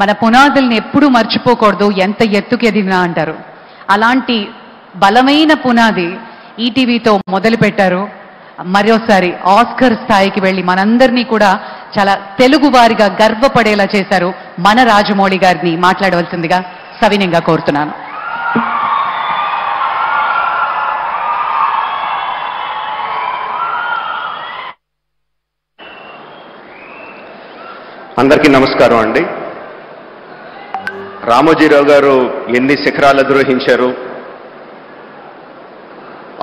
మన పునాదుల్ని ఎప్పుడూ మర్చిపోకూడదు, ఎంత ఎత్తుకి ఎదిగినా అంటారు. అలాంటి బలమైన పునాది ఈటీవీతో మొదలు పెట్టారు. మరోసారి ఆస్కర్ స్థాయికి వెళ్ళి మనందరినీ కూడా చాలా తెలుగు వారిగా గర్వపడేలా చేశారు. మన రాజమౌళి గారిని మాట్లాడవలసిందిగా సవినయంగా కోరుతున్నాను. అందరికీ నమస్కారం అండి. రామోజీరావు గారు ఎన్ని శిఖరాలు అధిరోహించారు,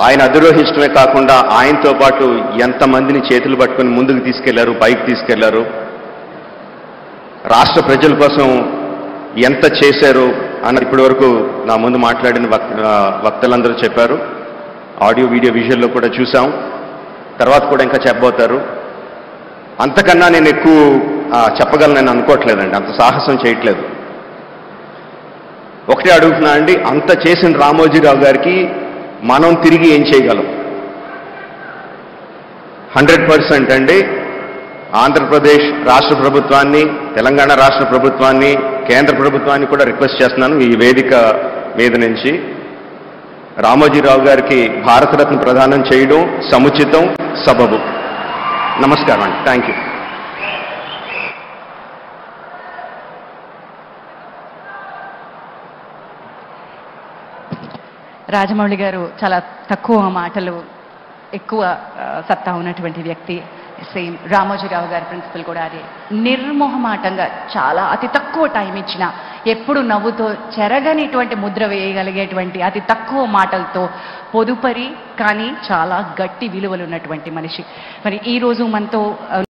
ఆయన అధిరోహించడమే కాకుండా ఆయనతో పాటు ఎంతమందిని చేతులు పట్టుకుని ముందుకు తీసుకెళ్లారు, పైకి తీసుకెళ్లారు, రాష్ట్ర ప్రజల కోసం ఎంత చేశారు అన్న ఇప్పటి వరకు నా ముందు మాట్లాడిన వక్తలందరూ చెప్పారు. ఆడియో వీడియో విజువల్లో కూడా చూసాం, తర్వాత కూడా ఇంకా చెప్పబోతారు. అంతకన్నా నేను ఎక్కువ చెప్పగలనని అనుకోవట్లేదండి, అంత సాహసం చేయట్లేదు. ఒకటే అడుగుతున్నా అండి, అంత చేసిన రామోజీరావు గారికి మనం తిరిగి ఏం చేయగలం? 100% అండి. ఆంధ్రప్రదేశ్ రాష్ట్ర ప్రభుత్వాన్ని, తెలంగాణ రాష్ట్ర ప్రభుత్వాన్ని, కేంద్ర ప్రభుత్వాన్ని కూడా రిక్వెస్ట్ చేస్తున్నాను ఈ వేదిక మీద నుంచి, రామోజీరావు గారికి భారతరత్న ప్రదానం చేయడం సముచితం, సబబు. నమస్కారం అండి. Thank you. రాజమౌళి గారు చాలా తక్కువ మాటలు, ఎక్కువ సత్తా ఉన్నటువంటి వ్యక్తి. సేమ్ రామోజీరావు గారి ప్రిన్సిపల్ కూడా అదే. నిర్మోహమాటంగా చాలా అతి తక్కువ టైం ఇచ్చిన, ఎప్పుడు నవ్వుతో చెరగనిటువంటి ముద్ర వేయగలిగేటువంటి అతి తక్కువ మాటలతో పొదుపరి కానీ చాలా గట్టి విలువలు ఉన్నటువంటి మనిషి. మరి ఈరోజు మనతో